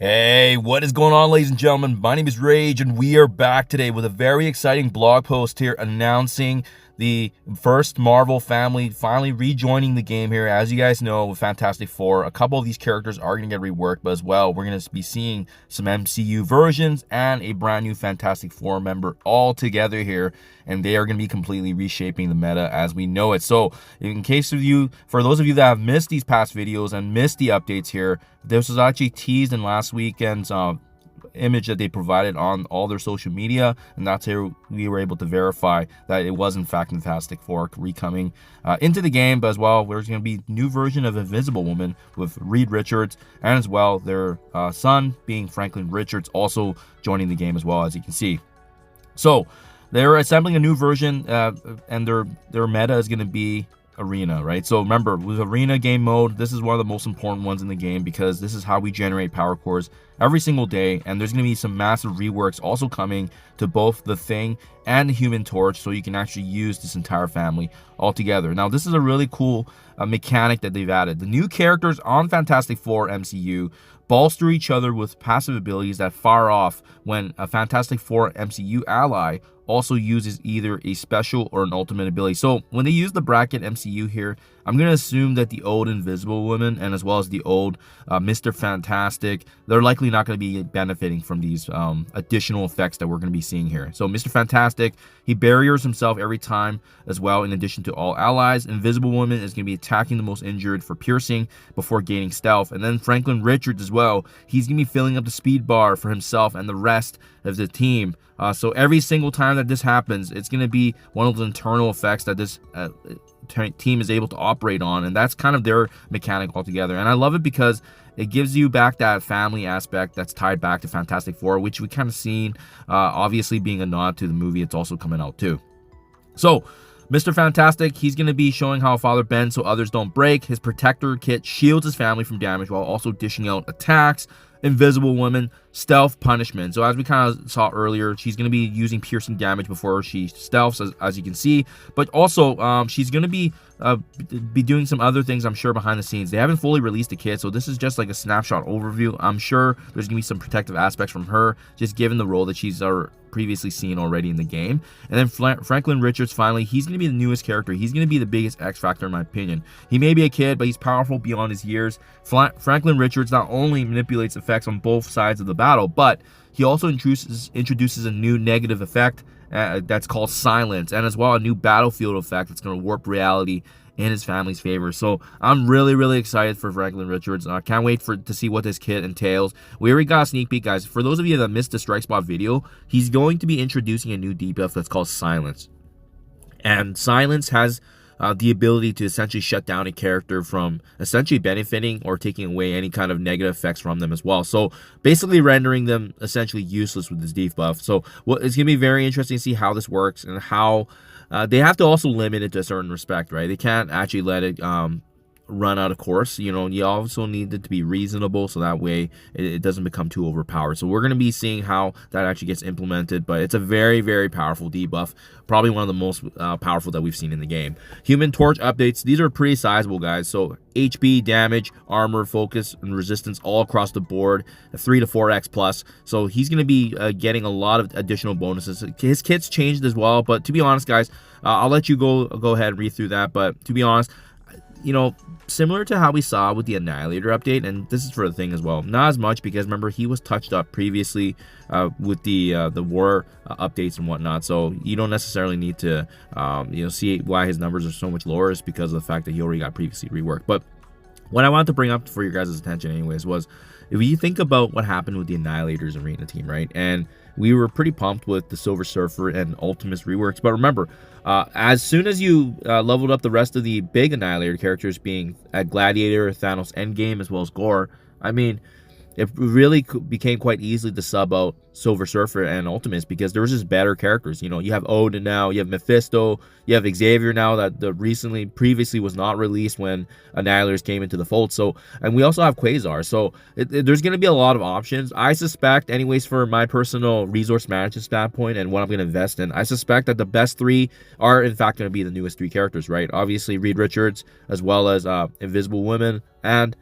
Hey, what is going on, ladies and gentlemen? My name is Rayge, and we are back today with a very exciting blog post here announcing the first Marvel family finally rejoining the game here. As you guys know, with Fantastic Four, a couple of these characters are going to get reworked, but as well, we're going to be seeing some MCU versions and a brand new Fantastic Four member all together here, and they are going to be completely reshaping the meta as we know it. So, for those of you that have missed these past videos and missed the updates here, this was actually teased in last weekend's image that they provided on all their social media, and that's how we were able to verify that it was in fact Fantastic Four recoming into the game. But as well, there's going to be a new version of Invisible Woman with Reed Richards, and as well their son being Franklin Richards also joining the game as well, as you can see. So they're assembling a new version, and their meta is going to be Arena, right? So remember, with Arena game mode, this is one of the most important ones in the game because this is how we generate power cores every single day, and there's going to be some massive reworks also coming to both the Thing and the Human Torch, so you can actually use this entire family all together. Now, this is a really cool mechanic that they've added. The new characters on Fantastic Four MCU bolster each other with passive abilities that fire off when a Fantastic Four MCU ally also uses either a special or an ultimate ability. So when they use the bracket MCU here, I'm going to assume that the old Invisible Woman and as well as the old Mr. Fantastic, they're likely not going to be benefiting from these additional effects that we're going to be seeing here. So Mr. Fantastic, he barriers himself every time as well, in addition to all allies. Invisible Woman is going to be attacking the most injured for piercing before gaining stealth. And then Franklin Richards as well, he's going to be filling up the speed bar for himself and the rest of the team. So every single time that this happens, it's going to be one of the internal effects that this team is able to operate on, and that's kind of their mechanic altogether. And I love it because it gives you back that family aspect that's tied back to Fantastic Four, which we kind of seen, obviously being a nod to the movie it's also coming out too. So Mr. Fantastic, he's going to be showing how a father bends so others don't break. His protector kit shields his family from damage while also dishing out attacks. Invisible Woman, stealth punishment. So as we kind of saw earlier, she's going to be using piercing damage before she stealths, as you can see. But also, she's going to be doing some other things, I'm sure, behind the scenes. They haven't fully released the kit, so this is just like a snapshot overview. I'm sure there's going to be some protective aspects from her, just given the role that she's previously seen already in the game. And then Franklin Richards, finally, he's going to be the newest character. He's going to be the biggest X factor in my opinion. He may be a kid, but he's powerful beyond his years. Franklin Richards not only manipulates effects on both sides of the battle, but he also introduces a new negative effect that's called Silence, and as well a new battlefield effect that's going to warp reality in his family's favor. So I'm really excited for Franklin Richards. I can't wait to see what this kit entails. We already got a sneak peek, guys. For those of you that missed the Strike Spot video, he's going to be introducing a new debuff that's called Silence. And Silence has the ability to essentially shut down a character from essentially benefiting or taking away any kind of negative effects from them as well. So basically rendering them essentially useless with this debuff. So it's going to be very interesting to see how this works and how they have to also limit it to a certain respect, right? They can't actually let it run out of course. You know, you also need it to be reasonable so that way it doesn't become too overpowered. So we're going to be seeing how that actually gets implemented, but it's a very powerful debuff, probably one of the most powerful that we've seen in the game. Human Torch updates, these are pretty sizable, guys. So HP, damage, armor, focus, and resistance all across the board, 3 to 4x plus. So he's going to be getting a lot of additional bonuses. His kit's changed as well, but to be honest, guys, I'll let you go ahead and read through that. But to be honest, you know, similar to how we saw with the Annihilator update, and this is for the Thing as well, not as much because remember he was touched up previously with the war updates and whatnot, so you don't necessarily need to see why his numbers are so much lower. Is because of the fact that he already got previously reworked. But what I wanted to bring up for your guys' attention anyways was, if you think about what happened with the Annihilator's Arena team, right? And we were pretty pumped with the Silver Surfer and Ultimus reworks. But remember, as soon as you leveled up the rest of the big Annihilator characters, being Gladiator, Thanos Endgame, as well as Gore, I mean, it really became quite easy to sub out Silver Surfer and Ultimus because there was just better characters. You know, you have Odin now, you have Mephisto, you have Xavier now that previously was not released when Annihilators came into the fold. So, and we also have Quasar. So there's going to be a lot of options. I suspect, anyways, for my personal resource management standpoint and what I'm going to invest in, I suspect that the best three are in fact going to be the newest three characters, right? Obviously Reed Richards, as well as Invisible Woman and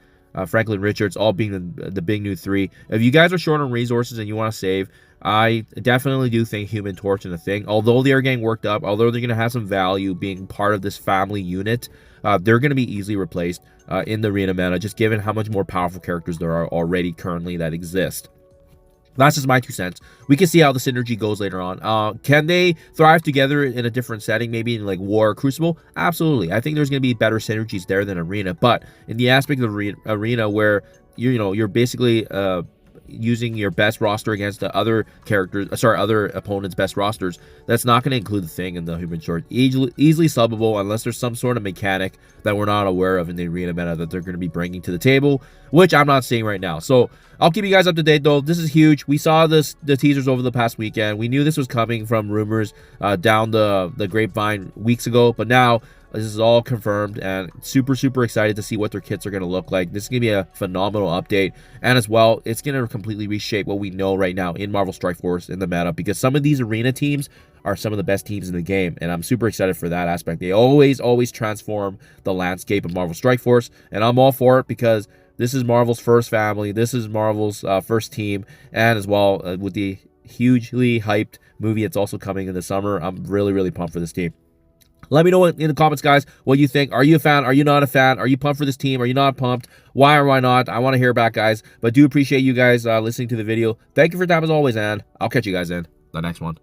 Franklin Richards, all being the big new 3. If you guys are short on resources and you want to save, I definitely do think Human Torch and the Thing, although they are getting worked up, although they're going to have some value being part of this family unit, they're going to be easily replaced in the arena meta, just given how much more powerful characters there are already currently that exist. That's just my 2 cents. We can see how the synergy goes later on. Can they thrive together in a different setting, maybe in like War or Crucible? Absolutely. I think there's going to be better synergies there than Arena. But in the aspect of Arena where you're basically using your best roster against the other other opponents' best rosters, that's not going to include the Thing in the Human Torch. Easily subbable unless there's some sort of mechanic that we're not aware of in the arena meta that they're going to be bringing to the table, which I'm not seeing right now. So I'll keep you guys up to date, though. This is huge. We saw the teasers over the past weekend. We knew this was coming from rumors down the grapevine weeks ago, but now this is all confirmed, and super excited to see what their kits are going to look like. This is going to be a phenomenal update, and as well, it's going to completely reshape what we know right now in Marvel Strike Force in the meta, because some of these arena teams are some of the best teams in the game, and I'm super excited for that aspect. They always transform the landscape of Marvel Strike Force, and I'm all for it because this is Marvel's first family. This is Marvel's first team, and as well, with the hugely hyped movie that's also coming in the summer, I'm really pumped for this team. Let me know in the comments, guys, what you think. Are you a fan? Are you not a fan? Are you pumped for this team? Are you not pumped? Why or why not? I want to hear back, guys. But do appreciate you guys listening to the video. Thank you for your time as always, and I'll catch you guys in the next one.